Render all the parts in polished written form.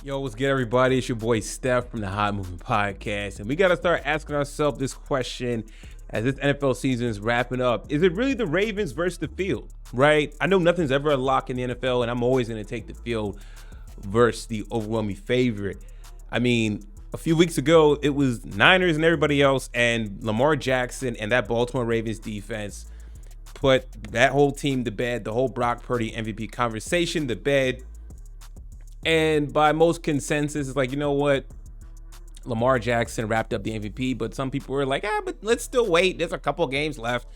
Yo, what's good, everybody? It's your boy Steph from the Hot Moving Podcast, and we got to start asking ourselves this question as this NFL season is wrapping up. Is it really the Ravens versus the field, right? I know nothing's ever a lock in the NFL, and I'm always going to take the field versus the overwhelming favorite. I mean, a few weeks ago, it was Niners and everybody else, and Lamar Jackson and that Baltimore Ravens defense put that whole team to bed, the whole Brock Purdy MVP conversation to bed. And by most consensus, it's like, you know what? Lamar Jackson wrapped up the MVP, but some people were like, but let's still wait. There's a couple games left.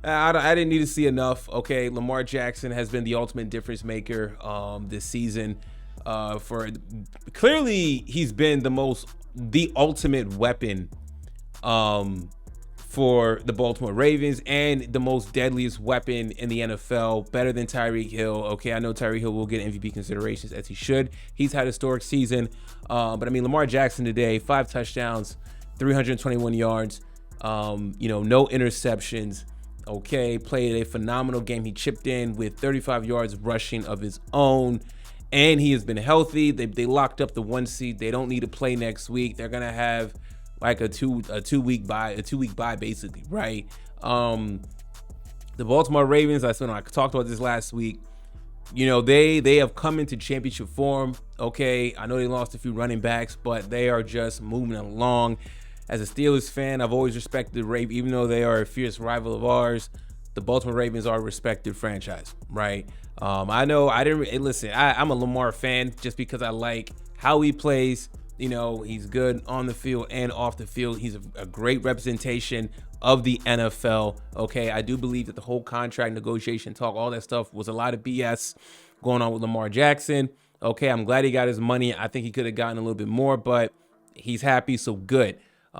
I didn't need to see enough. Okay, Lamar Jackson has been the ultimate difference maker this season. Clearly, he's been the ultimate weapon for the Baltimore Ravens and the most deadliest weapon in the NFL, better than Tyreek Hill. Okay, I know Tyreek Hill will get MVP considerations, as he should. He's had a historic season. But I mean, Lamar Jackson today, 5 touchdowns, 321 yards, no interceptions. Okay, played a phenomenal game. He chipped in with 35 yards rushing of his own, and he has been healthy. They locked up the 1 seed. They don't need to play next week. They're gonna have like a two week bye basically, right? The Baltimore Ravens, I talked about this last week. You know, they have come into championship form. Okay, I know they lost a few running backs, but they are just moving along. As a Steelers fan, I've always respected the Ravens, even though they are a fierce rival of ours. The Baltimore Ravens are a respected franchise, right? I know I'm a Lamar fan just because I like how he plays. You know, he's good on the field and off the field. He's a great representation of the NFL. Okay, I do believe that the whole contract negotiation talk, all that stuff was a lot of BS going on with Lamar Jackson. Okay, I'm glad he got his money. I think he could have gotten a little bit more, but he's happy, so good.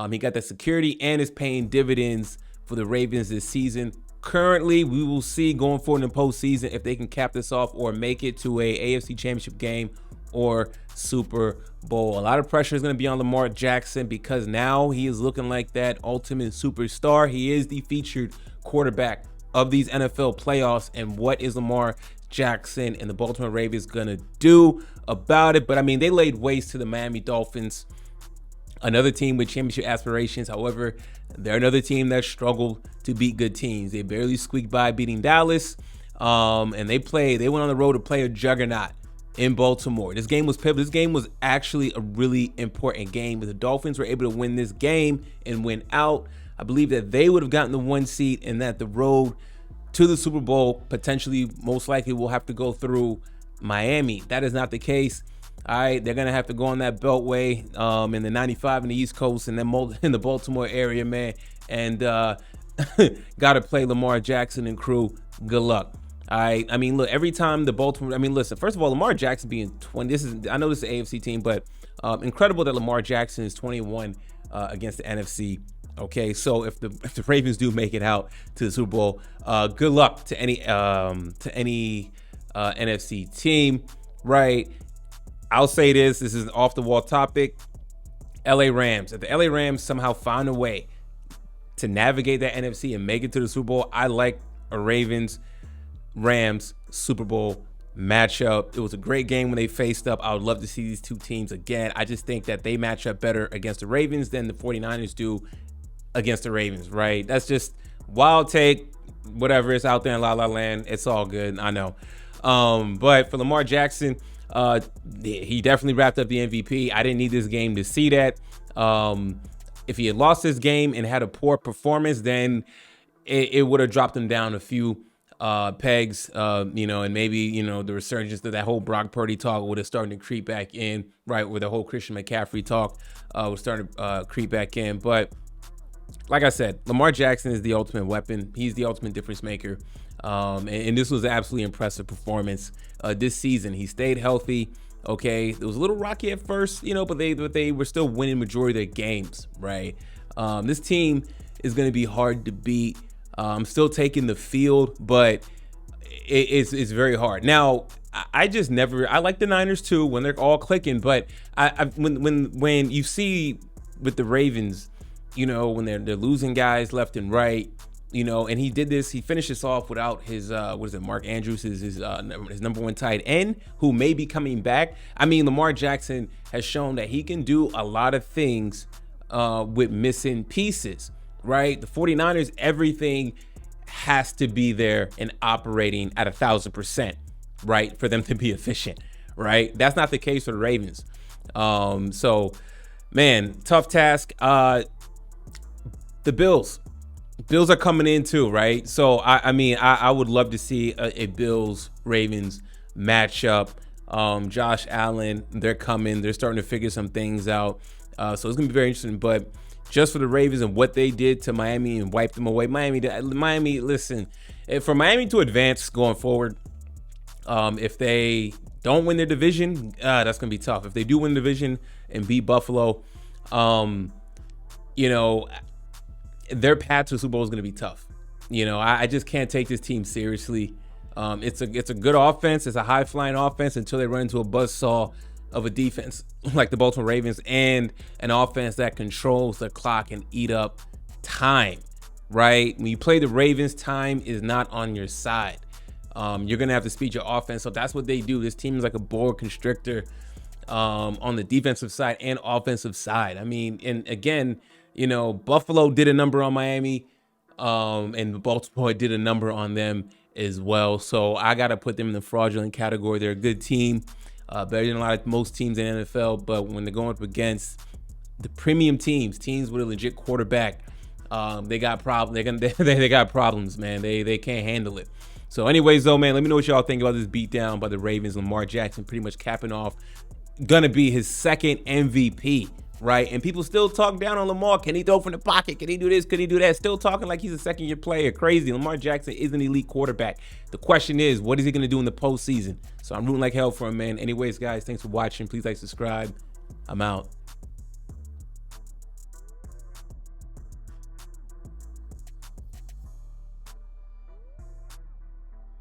He got that security and is paying dividends for the Ravens this season. Currently, we will see going forward in the postseason if they can cap this off or make it to a AFC Championship game or Super Bowl. A lot of pressure is going to be on Lamar Jackson because now he is looking like that ultimate superstar. He is the featured quarterback of these NFL playoffs. And what is Lamar Jackson and the Baltimore Ravens going to do about it? But I mean, they laid waste to the Miami Dolphins, another team with championship aspirations. However, they're another team that struggled to beat good teams. They barely squeaked by beating Dallas. And they went on the road to play a juggernaut in Baltimore. This game was pivotal. This game was actually a really important game. If the Dolphins were able to win this game and win out, I believe that they would have gotten the 1 seed and that the road to the Super Bowl potentially, most likely, will have to go through Miami. That is not the case. All right, they're going to have to go on that beltway in the 95 in the East Coast and then in the Baltimore area, man. And got to play Lamar Jackson and crew. Good luck. I mean, look, every time the Baltimore, listen, first of all, Lamar Jackson being 20, I know this is an AFC team, but incredible that Lamar Jackson is 21 against the NFC. Okay, so if the Ravens do make it out to the Super Bowl, good luck to any NFC team, right? I'll say this is an off the wall topic. LA Rams, if the LA Rams somehow found a way to navigate that NFC and make it to the Super Bowl, I like a Rams Super Bowl matchup. It was a great game when they faced up. I would love to see these two teams again. I just think that they match up better against the Ravens than the 49ers do against the Ravens, right? That's just wild take. Whatever, it's out there in La La Land. It's all good, I know. But for Lamar Jackson, he definitely wrapped up the MVP. I didn't need this game to see that. If he had lost this game and had a poor performance, then it would have dropped him down a few pegs, and maybe, the resurgence of that whole Brock Purdy talk would have started to creep back in, right, where the whole Christian McCaffrey talk was starting to creep back in. But like I said, Lamar Jackson is the ultimate weapon. He's the ultimate difference maker. And this was an absolutely impressive performance this season. He stayed healthy. Okay, it was a little rocky at first, but they were still winning majority of their games, right? This team is going to be hard to beat. I'm still taking the field, but it's very hard. Now, I like the Niners too when they're all clicking, but when you see with the Ravens, when they're losing guys left and right, And he did this. He finished this off without his Mark Andrews, his number one tight end, who may be coming back. I mean, Lamar Jackson has shown that he can do a lot of things with missing pieces, right? The 49ers, everything has to be there and operating at 1,000%, right, for them to be efficient, right? That's not the case for the Ravens. So, man, tough task. The Bills are coming in too, right? So I would love to see a Bills Ravens matchup. Josh Allen, they're coming. They're starting to figure some things out. So it's gonna be very interesting. But just for the Ravens and what they did to Miami and wipe them away, Miami. Listen, for Miami to advance going forward, if they don't win their division, that's gonna be tough. If they do win the division and beat Buffalo, their path to the Super Bowl is going to be tough. I just can't take this team seriously. It's a good offense. It's a high-flying offense until they run into a buzzsaw of a defense like the Baltimore Ravens and an offense that controls the clock and eat up time, right? When you play the Ravens, time is not on your side. You're going to have to speed your offense. So that's what they do. This team is like a boa constrictor on the defensive side and offensive side. I mean, and again, Buffalo did a number on Miami, and Baltimore did a number on them as well. So I got to put them in the fraudulent category. They're a good team, better than most teams in the NFL. But when they're going up against the premium teams with a legit quarterback, they got problems. They got problems, man. They can't handle it. So anyways, though, man, let me know what y'all think about this beatdown by the Ravens. Lamar Jackson pretty much capping off, gonna be his second MVP. Right, and people still talk down on Lamar. Can he throw from the pocket? Can he do this? Can he do that? Still talking like he's a second-year player. Crazy. Lamar Jackson is an elite quarterback. The question is, what is he going to do in the postseason? So I'm rooting like hell for him, man. Anyways, guys, thanks for watching. Please like, subscribe. I'm out.